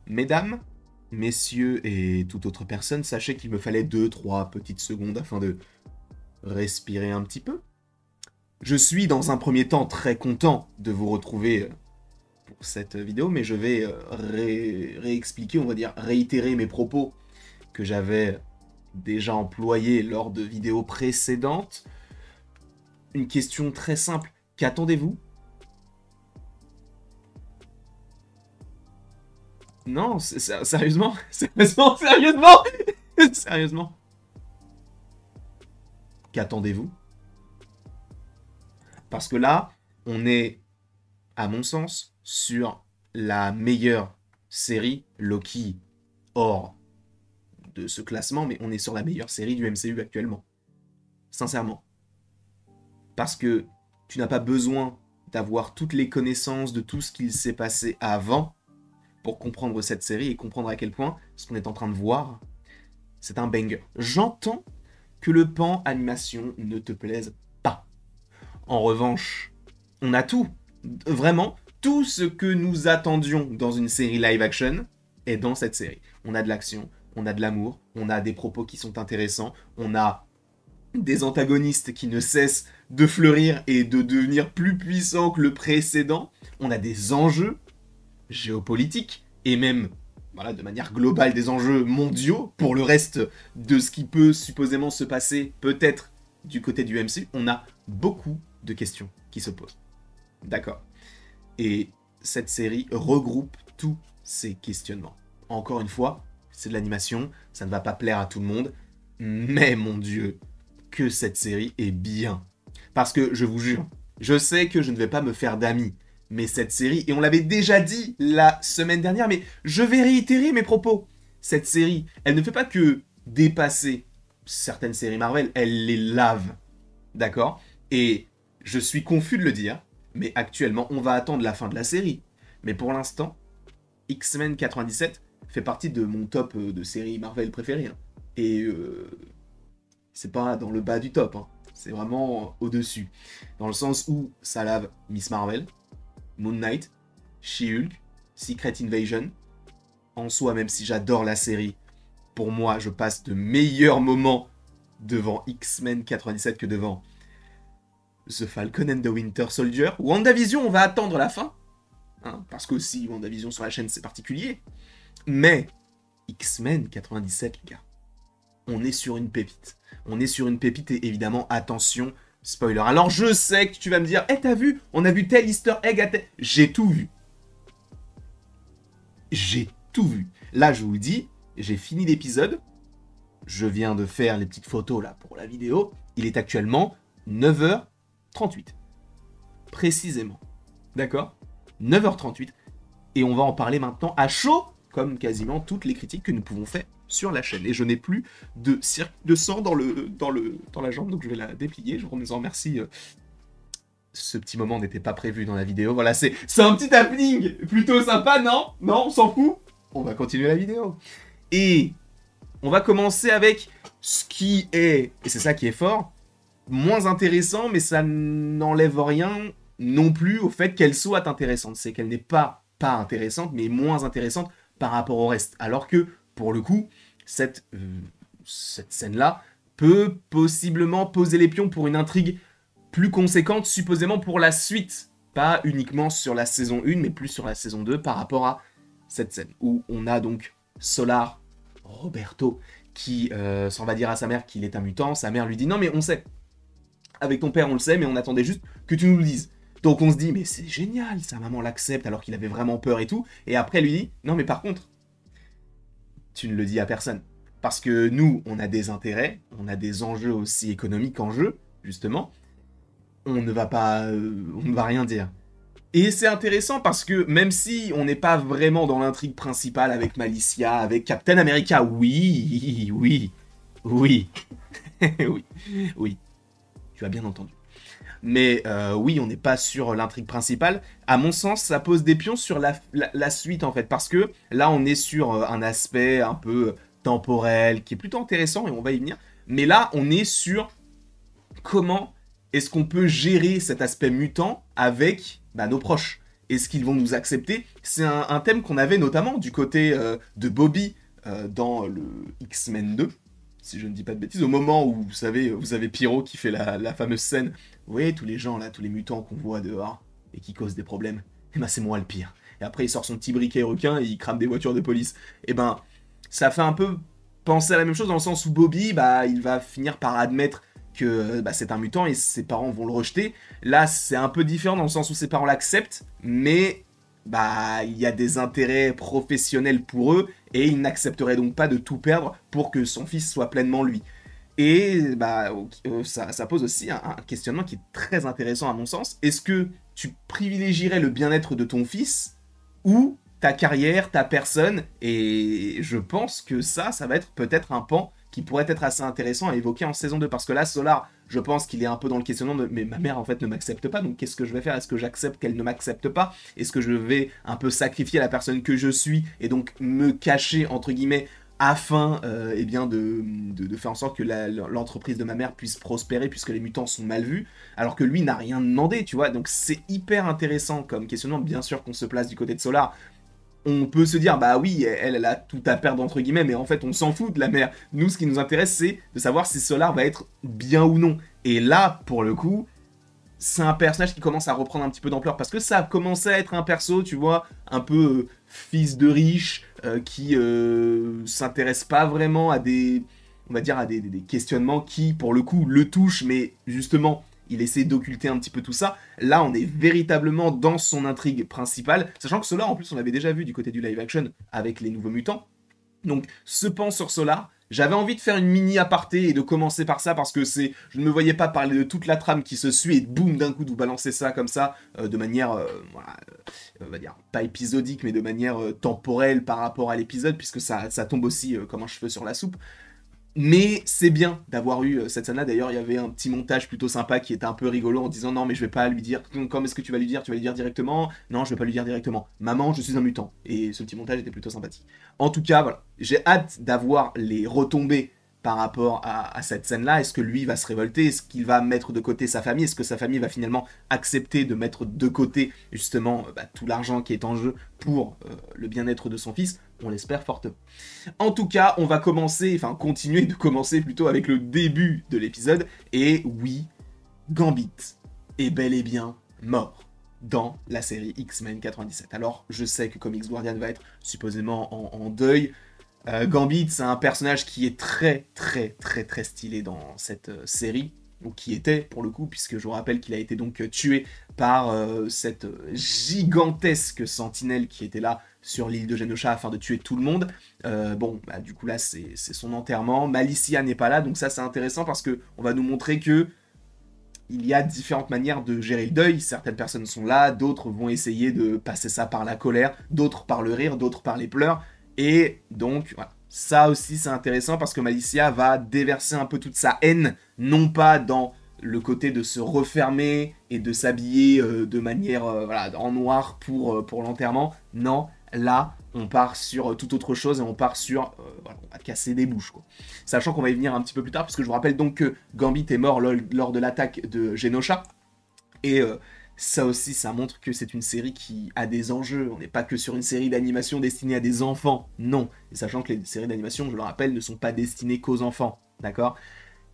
Mesdames, messieurs et toute autre personne, sachez qu'il me fallait 2-3 petites secondes afin de respirer un petit peu. Je suis dans un premier temps très content de vous retrouver pour cette vidéo, mais je vais réexpliquer, on va dire, réitérer mes propos que j'avais déjà employés lors de vidéos précédentes. Une question très simple, qu'attendez-vous? Non, sérieusement? Sérieusement? Sérieusement? Qu'attendez-vous? Parce que là, on est, à mon sens, sur la meilleure série Loki hors de ce classement, mais on est sur la meilleure série du MCU actuellement. Sincèrement. Parce que tu n'as pas besoin d'avoir toutes les connaissances de tout ce qu'il s'est passé avant pour comprendre cette série et comprendre à quel point ce qu'on est en train de voir, c'est un banger. J'entends que le pan animation ne te plaise pas. En revanche, on a tout, vraiment, tout ce que nous attendions dans une série live action est dans cette série. On a de l'action, on a de l'amour, on a des propos qui sont intéressants, on a des antagonistes qui ne cessent de fleurir et de devenir plus puissants que le précédent, on a des enjeux géopolitiques et même, voilà, de manière globale, des enjeux mondiaux pour le reste de ce qui peut supposément se passer peut-être du côté du MCU. On a beaucoup de questions qui se posent. D'accord. Et cette série regroupe tous ces questionnements. Encore une fois, c'est de l'animation, ça ne va pas plaire à tout le monde, mais mon Dieu, que cette série est bien. Parce que, je vous jure, je sais que je ne vais pas me faire d'amis, mais cette série, et on l'avait déjà dit la semaine dernière, mais je vais réitérer mes propos. Cette série, elle ne fait pas que dépasser certaines séries Marvel, elle les lave. D'accord? Et je suis confus de le dire, mais actuellement, on va attendre la fin de la série. Mais pour l'instant, X-Men 97 fait partie de mon top de séries Marvel préférées. Hein. Et c'est pas dans le bas du top, hein. C'est vraiment au-dessus. Dans le sens où ça lave Miss Marvel, Moon Knight, She-Hulk, Secret Invasion. En soi, même si j'adore la série, pour moi, je passe de meilleurs moments devant X-Men 97 que devant The Falcon and the Winter Soldier. WandaVision, on va attendre la fin. Hein, parce qu'aussi, WandaVision sur la chaîne, c'est particulier. Mais X-Men 97, les gars, on est sur une pépite. On est sur une pépite et évidemment, attention, spoiler. Alors je sais que tu vas me dire, t'as vu, on a vu tel easter egg à tel... J'ai tout vu. J'ai tout vu. Là, je vous dis, j'ai fini l'épisode. Je viens de faire les petites photos là pour la vidéo. Il est actuellement 9h38. Précisément. D'accord? 9h38. Et on va en parler maintenant à chaud, comme quasiment toutes les critiques que nous pouvons faire sur la chaîne. Et je n'ai plus de sang dans la jambe, donc je vais la déplier. Je vous en remercie. Ce petit moment n'était pas prévu dans la vidéo. Voilà, c'est un petit happening plutôt sympa, non? Non, on s'en fout? On va continuer la vidéo. Et on va commencer avec ce qui est, et c'est ça qui est fort, moins intéressant, mais ça n'enlève rien non plus au fait qu'elle soit intéressante. C'est qu'elle n'est pas intéressante, mais moins intéressante par rapport au reste. Alors que, pour le coup, cette scène-là peut possiblement poser les pions pour une intrigue plus conséquente, supposément pour la suite. Pas uniquement sur la saison 1, mais plus sur la saison 2 par rapport à cette scène. Où on a donc Solar Roberto qui s'en va dire à sa mère qu'il est un mutant. Sa mère lui dit « Non mais on sait. Avec ton père on le sait, mais on attendait juste que tu nous le dises. » Donc on se dit « Mais c'est génial, sa maman l'accepte alors qu'il avait vraiment peur et tout. » Et après elle lui dit « Non mais par contre, tu ne le dis à personne. Parce que nous, on a des intérêts, on a des enjeux aussi économiques en jeu, justement. On ne va rien dire. » Et c'est intéressant parce que même si on n'est pas vraiment dans l'intrigue principale avec Malicia, avec Captain America, oui, oui, oui, oui, tu as bien entendu. Mais oui, on n'est pas sur l'intrigue principale. À mon sens, ça pose des pions sur la suite, en fait. Parce que là, on est sur un aspect un peu temporel, qui est plutôt intéressant, et on va y venir. Mais là, on est sur comment est-ce qu'on peut gérer cet aspect mutant avec nos proches. Est-ce qu'ils vont nous accepter? C'est un thème qu'on avait notamment du côté de Bobby dans le X-Men 2, si je ne dis pas de bêtises, au moment où, vous avez Pyro qui fait la fameuse scène. Vous voyez, tous les gens là, tous les mutants qu'on voit dehors et qui causent des problèmes, eh ben c'est moi le pire. Et après, il sort son petit briquet requin et il crame des voitures de police. Et ben, ça fait un peu penser à la même chose dans le sens où Bobby, bah, il va finir par admettre que bah, c'est un mutant et ses parents vont le rejeter. Là, c'est un peu différent dans le sens où ses parents l'acceptent, mais bah, il y a des intérêts professionnels pour eux et ils n'accepteraient donc pas de tout perdre pour que son fils soit pleinement lui. Et bah, ça pose aussi un questionnement qui est très intéressant à mon sens. Est-ce que tu privilégierais le bien-être de ton fils ou ta carrière, ta personne? Et je pense que ça va être peut-être un pan qui pourrait être assez intéressant à évoquer en saison 2. Parce que là, Solar, je pense qu'il est un peu dans le questionnement de mais ma mère en fait ne m'accepte pas, donc qu'est-ce que je vais faire? Est-ce que j'accepte qu'elle ne m'accepte pas? Est-ce que je vais un peu sacrifier la personne que je suis et donc me cacher entre guillemets afin eh bien de faire en sorte que l'entreprise de ma mère puisse prospérer puisque les mutants sont mal vus, alors que lui n'a rien demandé, tu vois. Donc c'est hyper intéressant comme questionnement. Bien sûr qu'on se place du côté de Solar, on peut se dire, bah oui, elle a tout à perdre entre guillemets, mais en fait on s'en fout de la mère. Nous, ce qui nous intéresse, c'est de savoir si Solar va être bien ou non. Et là, pour le coup, c'est un personnage qui commence à reprendre un petit peu d'ampleur, parce que ça a commencé à être un perso, tu vois, un peu fils de riche, qui s'intéresse pas vraiment à des, on va dire, à des questionnements qui, pour le coup, le touchent, mais justement, il essaie d'occulter un petit peu tout ça. Là, on est véritablement dans son intrigue principale, sachant que Solar, en plus, on l'avait déjà vu du côté du live action avec les nouveaux mutants. Donc, ce pan sur Solar, j'avais envie de faire une mini aparté et de commencer par ça parce que je ne me voyais pas parler de toute la trame qui se suit et boum, d'un coup, de vous balancer ça comme ça, de manière, voilà, on va dire, pas épisodique, mais de manière temporelle par rapport à l'épisode, puisque ça tombe aussi comme un cheveu sur la soupe. Mais c'est bien d'avoir eu cette scène-là. D'ailleurs, il y avait un petit montage plutôt sympa qui était un peu rigolo en disant non, mais je vais pas lui dire. Comment est-ce que tu vas lui dire? Tu vas lui dire directement? Non, je vais pas lui dire directement. Maman, je suis un mutant. Et ce petit montage était plutôt sympathique. En tout cas, voilà. J'ai hâte d'avoir les retombées par rapport à cette scène-là. Est-ce que lui va se révolter? Est-ce qu'il va mettre de côté sa famille? Est-ce que sa famille va finalement accepter de mettre de côté justement tout l'argent qui est en jeu pour le bien-être de son fils? On l'espère fortement. En tout cas, on va continuer de commencer plutôt avec le début de l'épisode. Et oui, Gambit est bel et bien mort dans la série X-Men 97. Alors, je sais que Comics Guardian va être supposément en deuil. Gambit, c'est un personnage qui est très stylé dans cette série, ou qui était pour le coup, puisque je vous rappelle qu'il a été donc tué par cette gigantesque sentinelle qui était là sur l'île de Genosha afin de tuer tout le monde. Bon, bah, du coup là c'est son enterrement. Malicia n'est pas là, donc ça c'est intéressant parce que on va nous montrer que il y a différentes manières de gérer le deuil. Certaines personnes sont là, d'autres vont essayer de passer ça par la colère, d'autres par le rire, d'autres par les pleurs. Et donc, voilà. Ça aussi, c'est intéressant parce que Malicia va déverser un peu toute sa haine, non pas dans le côté de se refermer et de s'habiller de manière voilà, en noir pour l'enterrement. Non, là, on part sur toute autre chose et on part sur... voilà, on va casser des bouches, quoi. Sachant qu'on va y venir un petit peu plus tard, parce que je vous rappelle donc que Gambit est mort lors de l'attaque de Genosha. Et ça aussi, ça montre que c'est une série qui a des enjeux. On n'est pas que sur une série d'animation destinée à des enfants, non. Et sachant que les séries d'animation, je le rappelle, ne sont pas destinées qu'aux enfants, d'accord?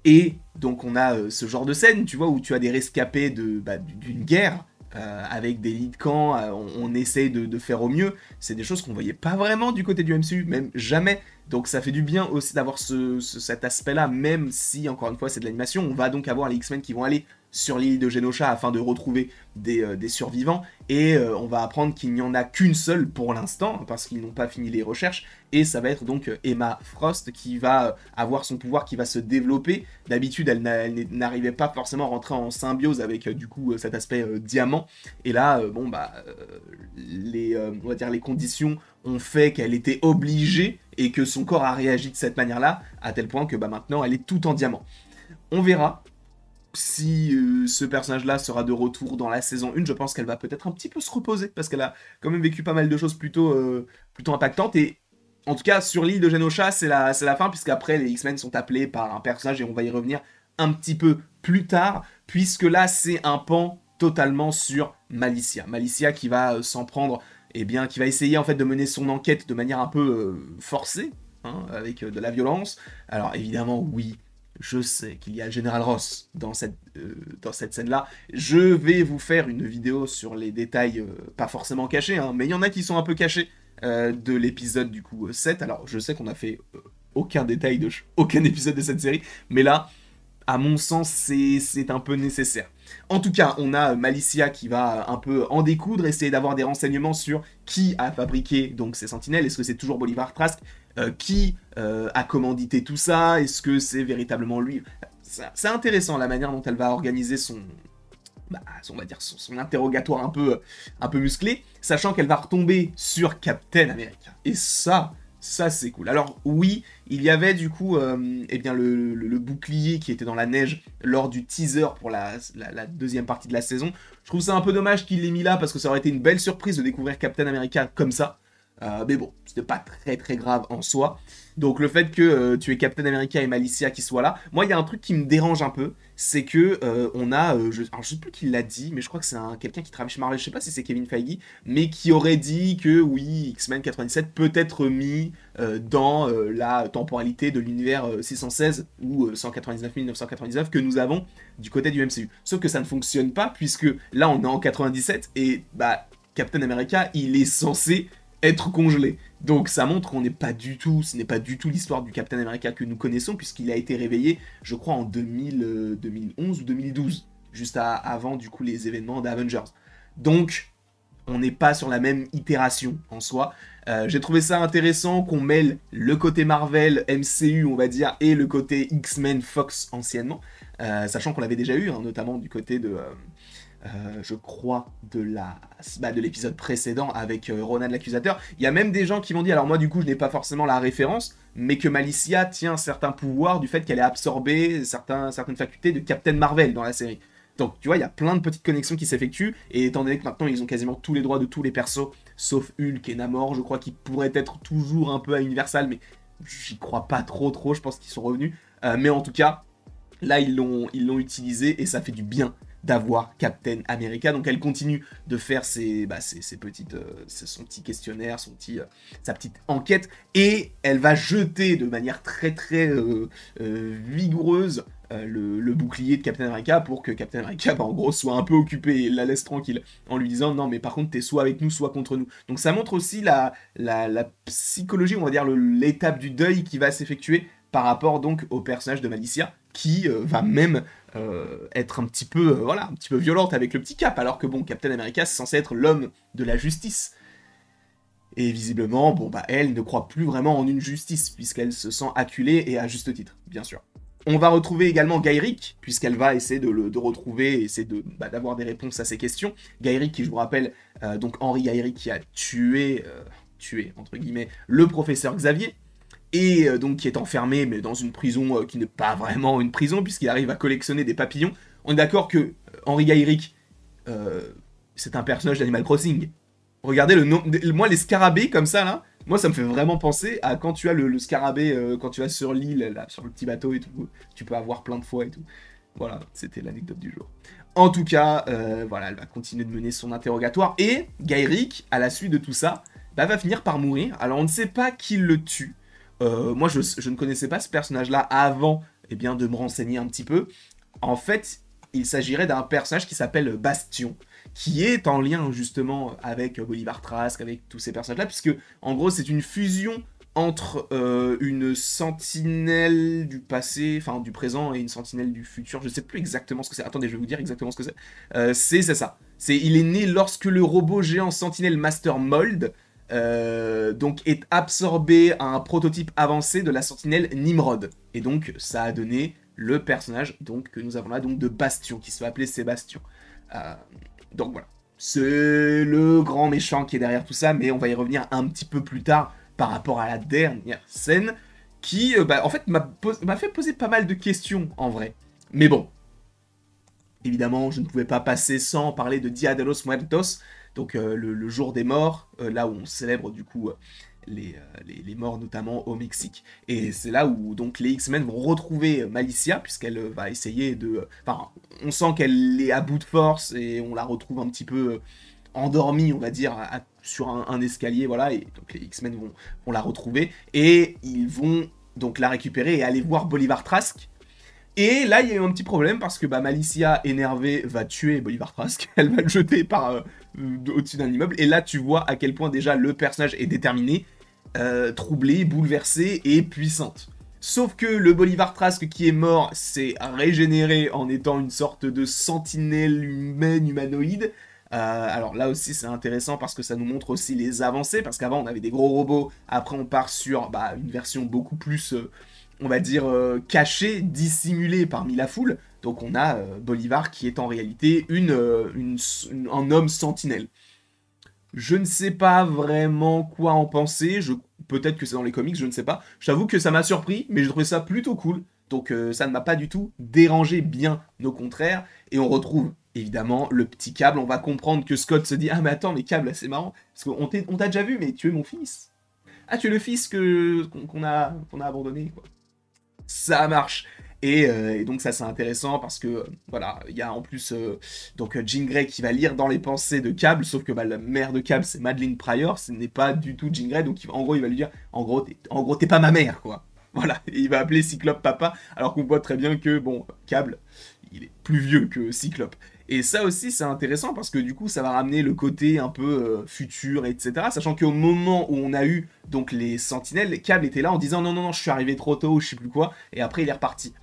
Et donc on a ce genre de scène, tu vois, où tu as des rescapés d'une guerre, avec des lits de camp, on essaye de faire au mieux. C'est des choses qu'on voyait pas vraiment du côté du MCU, même jamais. Donc ça fait du bien aussi d'avoir cet aspect-là, même si, encore une fois, c'est de l'animation. On va donc avoir les X-Men qui vont aller sur l'île de Genosha afin de retrouver des survivants, et on va apprendre qu'il n'y en a qu'une seule pour l'instant, parce qu'ils n'ont pas fini les recherches, et ça va être donc Emma Frost qui va avoir son pouvoir qui va se développer. D'habitude, elle n'arrivait pas forcément à rentrer en symbiose avec du coup cet aspect diamant, et là, bon bah, on va dire les conditions ont fait qu'elle était obligée, et que son corps a réagi de cette manière-là, à tel point que bah, maintenant elle est tout en diamant. On verra si ce personnage-là sera de retour dans la saison 1, je pense qu'elle va peut-être un petit peu se reposer, parce qu'elle a quand même vécu pas mal de choses plutôt impactantes, et en tout cas, sur l'île de Genosha, c'est la fin, puisqu'après, les X-Men sont appelés par un personnage, et on va y revenir un petit peu plus tard, puisque là, c'est un pan totalement sur Malicia. Malicia qui va s'en prendre, eh bien, qui va essayer en fait de mener son enquête de manière un peu forcée, hein, avec de la violence. Alors évidemment, oui, je sais qu'il y a le Général Ross dans cette scène-là. Je vais vous faire une vidéo sur les détails, pas forcément cachés, hein, mais il y en a qui sont un peu cachés de l'épisode du coup 7. Alors je sais qu'on a fait aucun détail de aucun épisode de cette série, mais là, à mon sens, c'est un peu nécessaire. En tout cas, on a Malicia qui va un peu en découdre, essayer d'avoir des renseignements sur qui a fabriqué donc ces sentinelles. Est-ce que c'est toujours Bolivar Trask qui a commandité tout ça? Est-ce que c'est véritablement lui? C'est intéressant la manière dont elle va organiser on va dire son interrogatoire un peu musclé, sachant qu'elle va retomber sur Captain America. Et ça c'est cool. Alors oui, il y avait du coup eh bien le bouclier qui était dans la neige lors du teaser pour la deuxième partie de la saison. Je trouve ça un peu dommage qu'il l'ait mis là, parce que ça aurait été une belle surprise de découvrir Captain America comme ça. Mais bon, c'était pas très très grave en soi. Donc le fait que tu aies Captain America et Malicia qui soient là, moi il y a un truc qui me dérange un peu, c'est que on a, alors je sais plus qui l'a dit, mais je crois que c'est quelqu'un qui travaille chez Marvel, je sais pas si c'est Kevin Feige, mais qui aurait dit que oui, X-Men 97 peut être mis dans la temporalité de l'univers 616 ou 199 999 que nous avons du côté du MCU. Sauf que ça ne fonctionne pas, puisque là on est en 97 et bah Captain America il est censé être congelé. Donc ça montre qu'on n'est pas du tout, ce n'est pas du tout l'histoire du Captain America que nous connaissons, puisqu'il a été réveillé, je crois, en 2011 ou 2012, juste avant du coup les événements d'Avengers. Donc on n'est pas sur la même itération en soi. J'ai trouvé ça intéressant qu'on mêle le côté Marvel, MCU on va dire, et le côté X-Men Fox anciennement, sachant qu'on l'avait déjà eu, hein, notamment du côté de... je crois, de l'épisode précédent avec Ronan l'Accusateur. Il y a même des gens qui m'ont dit, alors moi du coup je n'ai pas forcément la référence, mais que Malicia tient certains pouvoirs du fait qu'elle ait absorbé certaines facultés de Captain Marvel dans la série. Donc tu vois, il y a plein de petites connexions qui s'effectuent, et étant donné que maintenant ils ont quasiment tous les droits de tous les persos, sauf Hulk et Namor, je crois qu'ils pourraient être toujours un peu à Universal, mais j'y crois pas trop, je pense qu'ils sont revenus. Mais en tout cas, là ils l'ont utilisé, et ça fait du bien d'avoir Captain America. Donc elle continue de faire son petit questionnaire, sa petite enquête, et elle va jeter de manière très vigoureuse le bouclier de Captain America pour que Captain America en gros soit un peu occupé et la laisse tranquille, en lui disant non mais par contre t'es soit avec nous soit contre nous. Donc ça montre aussi la psychologie, on va dire l'étape du deuil qui va s'effectuer par rapport donc au personnage de Malicia, qui va même être un petit peu violente avec le petit Cap, alors que bon, Captain America c'est censé être l'homme de la justice. Et visiblement, elle ne croit plus vraiment en une justice, puisqu'elle se sent acculée, et à juste titre, bien sûr. On va retrouver également Gyrich, puisqu'elle va essayer de retrouver, essayer d'avoir des réponses à ces questions. Gyrich, qui je vous rappelle, donc Henry Gyrich, qui a tué, entre guillemets, le professeur Xavier, et donc qui est enfermé, mais dans une prison qui n'est pas vraiment une prison, puisqu'il arrive à collectionner des papillons. On est d'accord que Henry Gyrich, c'est un personnage d'Animal Crossing. Regardez le nom, moi les scarabées comme ça là, moi ça me fait vraiment penser à quand tu as le scarabée, quand tu vas sur l'île, là, sur le petit bateau et tout, tu peux avoir plein de fois et tout. Voilà, c'était l'anecdote du jour. En tout cas, voilà, elle va continuer de mener son interrogatoire, et Gyrich, à la suite de tout ça, va finir par mourir. Alors on ne sait pas qui le tue. Moi je ne connaissais pas ce personnage-là avant de me renseigner un petit peu. En fait, il s'agirait d'un personnage qui s'appelle Bastion, qui est en lien justement avec Bolivar Trask, avec tous ces personnages-là, puisque en gros c'est une fusion entre une sentinelle du passé, enfin du présent, et une sentinelle du futur. Je sais plus exactement ce que c'est. Attendez, je vais vous dire exactement ce que c'est. C'est ça. Il est né lorsque le robot géant Sentinelle Master Mold donc est absorbé à un prototype avancé de la sentinelle Nimrod. Et donc ça a donné le personnage donc, que nous avons là, donc de Bastion, qui se fait appeler Sébastien. Donc voilà, c'est le grand méchant qui est derrière tout ça, mais on va y revenir un petit peu plus tard par rapport à la dernière scène, qui en fait m'a fait poser pas mal de questions en vrai. Mais bon, évidemment je ne pouvais pas passer sans parler de Dia de los Muertos, donc le jour des morts, là où on célèbre du coup les morts notamment au Mexique. Et c'est là où donc les X-Men vont retrouver Malicia, puisqu'elle va essayer de... Enfin, on sent qu'elle est à bout de force, et on la retrouve un petit peu endormie, on va dire, sur un escalier, voilà, et donc les X-Men vont la retrouver, et ils vont donc la récupérer et aller voir Bolivar Trask. Et là, il y a eu un petit problème parce que Malicia, énervée, va tuer Bolivar Trask. Elle va le jeter au-dessus d'un immeuble. Et là, tu vois à quel point déjà le personnage est déterminé, troublé, bouleversé et puissante. Sauf que le Bolivar Trask qui est mort s'est régénéré en étant une sorte de sentinelle humaine, humanoïde. Alors là aussi c'est intéressant parce que ça nous montre aussi les avancées, parce qu'avant on avait des gros robots, après on part sur une version beaucoup plus, on va dire, cachée, dissimulée parmi la foule. Donc on a Bolivar qui est en réalité un homme sentinelle. Je ne sais pas vraiment quoi en penser, peut-être que c'est dans les comics, je ne sais pas. J'avoue que ça m'a surpris, mais je trouvais ça plutôt cool. Donc ça ne m'a pas du tout dérangé, bien au contraire. Et on retrouve évidemment le petit Cable. On va comprendre que Scott se dit « Ah mais attends, mais Cable, c'est marrant, parce qu'on t'a déjà vu, mais tu es mon fils. Ah, tu es le fils qu'on a abandonné, quoi. » Ça marche. Et donc ça c'est intéressant parce que voilà, il y a en plus donc Jean Grey qui va lire dans les pensées de Cable, sauf que la mère de Cable c'est Madelyne Pryor, ce n'est pas du tout Jean Grey, donc en gros il va lui dire en gros t'es pas ma mère, quoi. Voilà, et il va appeler Cyclope papa, alors qu'on voit très bien que bon, Cable, il est plus vieux que Cyclope. Et ça aussi c'est intéressant parce que du coup ça va ramener le côté un peu futur, etc. Sachant qu'au moment où on a eu donc les sentinelles, Cable était là en disant non, je suis arrivé trop tôt, je sais plus quoi, et après il est reparti.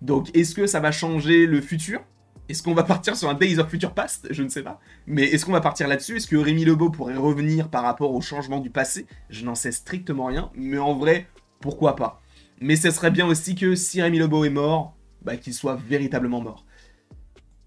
Donc, est-ce que ça va changer le futur? Est-ce qu'on va partir sur un Days of Future Past? Je ne sais pas. Mais est-ce qu'on va partir là-dessus? Est-ce que Rémi Lebeau pourrait revenir par rapport au changement du passé? Je n'en sais strictement rien. Mais en vrai, pourquoi pas? Mais ce serait bien aussi que si Rémi Lebeau est mort, qu'il soit véritablement mort.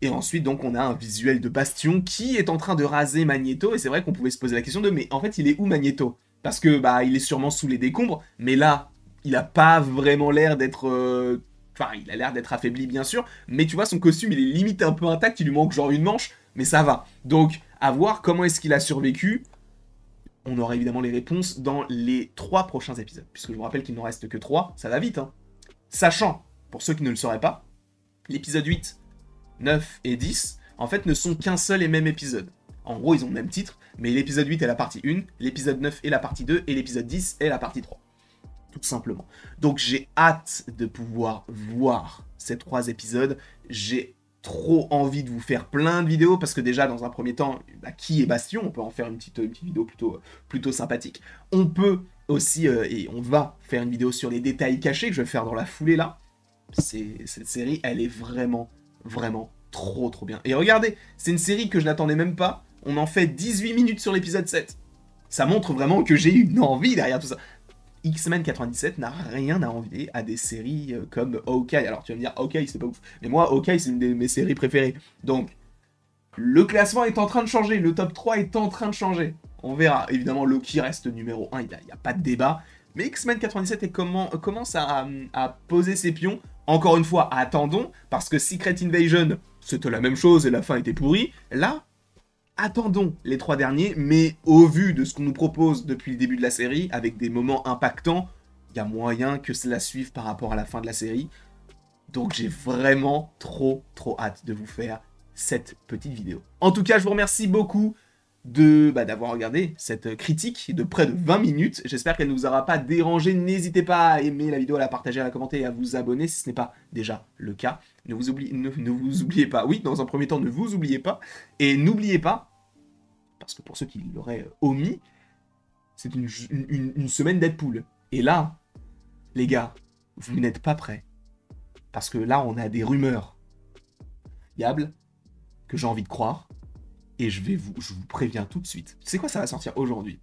Et ensuite, donc, on a un visuel de Bastion qui est en train de raser Magneto. Et c'est vrai qu'on pouvait se poser la question de, mais en fait, il est où Magneto? Parce que, il est sûrement sous les décombres. Mais là, il a pas vraiment l'air d'être... Enfin, il a l'air d'être affaibli, bien sûr, mais tu vois, son costume, il est limite un peu intact, il lui manque genre une manche, mais ça va. Donc, à voir comment est-ce qu'il a survécu. On aura évidemment les réponses dans les 3 prochains épisodes, puisque je vous rappelle qu'il n'en reste que 3, ça va vite, hein. Sachant, pour ceux qui ne le sauraient pas, l'épisode 8, 9 et 10, en fait, ne sont qu'un seul et même épisode. En gros, ils ont le même titre, mais l'épisode 8 est la partie 1, l'épisode 9 est la partie 2, et l'épisode 10 est la partie 3. Tout simplement. Donc j'ai hâte de pouvoir voir ces 3 épisodes. J'ai trop envie de vous faire plein de vidéos, parce que déjà, dans un premier temps, qui est Bastion? On peut en faire une petite vidéo plutôt sympathique. On peut aussi, et on va faire une vidéo sur les détails cachés, que je vais faire dans la foulée là. Cette série, elle est vraiment, vraiment trop bien. Et regardez, c'est une série que je n'attendais même pas. On en fait 18 minutes sur l'épisode 7. Ça montre vraiment que j'ai une envie derrière tout ça. X-Men 97 n'a rien à envier à des séries comme Hawkeye. Alors tu vas me dire, Hawkeye c'est pas ouf. Mais moi, Hawkeye c'est une de mes séries préférées. Donc, le classement est en train de changer. Le top 3 est en train de changer. On verra. Évidemment, Loki reste numéro 1. Il n'y a pas de débat. Mais X-Men 97 commence à poser ses pions. Encore une fois, attendons. Parce que Secret Invasion, c'était la même chose et la fin était pourrie. Là, attendons les 3 derniers, mais au vu de ce qu'on nous propose depuis le début de la série, avec des moments impactants, il y a moyen que cela suive par rapport à la fin de la série. Donc j'ai vraiment trop hâte de vous faire cette petite vidéo. En tout cas, je vous remercie beaucoup d'avoir regardé cette critique de près de 20 minutes. J'espère qu'elle ne vous aura pas dérangé. N'hésitez pas à aimer la vidéo, à la partager, à la commenter et à vous abonner si ce n'est pas déjà le cas. Ne vous oubliez pas. Oui, dans un premier temps, ne vous oubliez pas. Et n'oubliez pas, parce que pour ceux qui l'auraient omis, c'est une semaine Deadpool. Et là, les gars, vous n'êtes pas prêts. Parce que là, on a des rumeurs fiables que j'ai envie de croire. Et je vous préviens tout de suite. Tu sais quoi, ça va sortir aujourd'hui.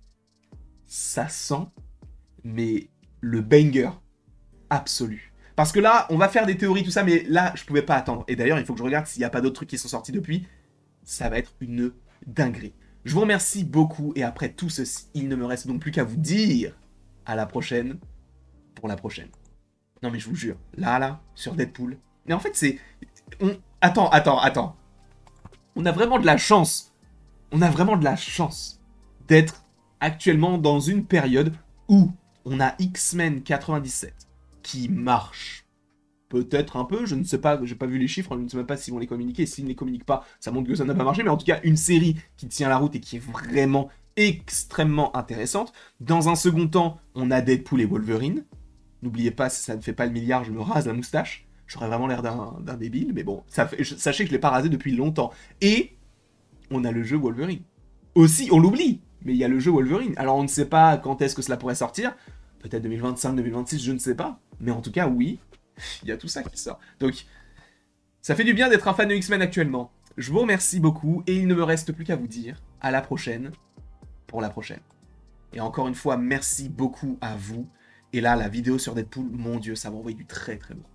Ça sent, mais le banger absolu. Parce que là, on va faire des théories, tout ça, mais là, je pouvais pas attendre. Et d'ailleurs, il faut que je regarde s'il n'y a pas d'autres trucs qui sont sortis depuis. Ça va être une dinguerie. Je vous remercie beaucoup, et après tout ceci, il ne me reste donc plus qu'à vous dire à la prochaine pour la prochaine. Non mais je vous jure, là, sur Deadpool. Mais en fait, c'est... Attends. On a vraiment de la chance. On a vraiment de la chance d'être actuellement dans une période où on a X-Men 97 qui marche peut-être un peu, je ne sais pas, j'ai pas vu les chiffres, je ne sais même pas s'ils vont les communiquer, s'ils ne les communiquent pas, ça montre que ça n'a pas marché, mais en tout cas, une série qui tient la route et qui est vraiment extrêmement intéressante. Dans un second temps, on a Deadpool et Wolverine. N'oubliez pas, si ça ne fait pas le milliard, je me rase la moustache. J'aurais vraiment l'air d'un débile, mais bon, sachez que je l'ai pas rasé depuis longtemps. Et on a le jeu Wolverine. Aussi, on l'oublie, mais il y a le jeu Wolverine. Alors on ne sait pas quand est-ce que cela pourrait sortir. Peut-être 2025, 2026, je ne sais pas. Mais en tout cas, oui, il y a tout ça qui sort. Donc, ça fait du bien d'être un fan de X-Men actuellement. Je vous remercie beaucoup et il ne me reste plus qu'à vous dire à la prochaine pour la prochaine. Et encore une fois, merci beaucoup à vous. Et là, la vidéo sur Deadpool, mon Dieu, ça m'a envoyé du très très lourd.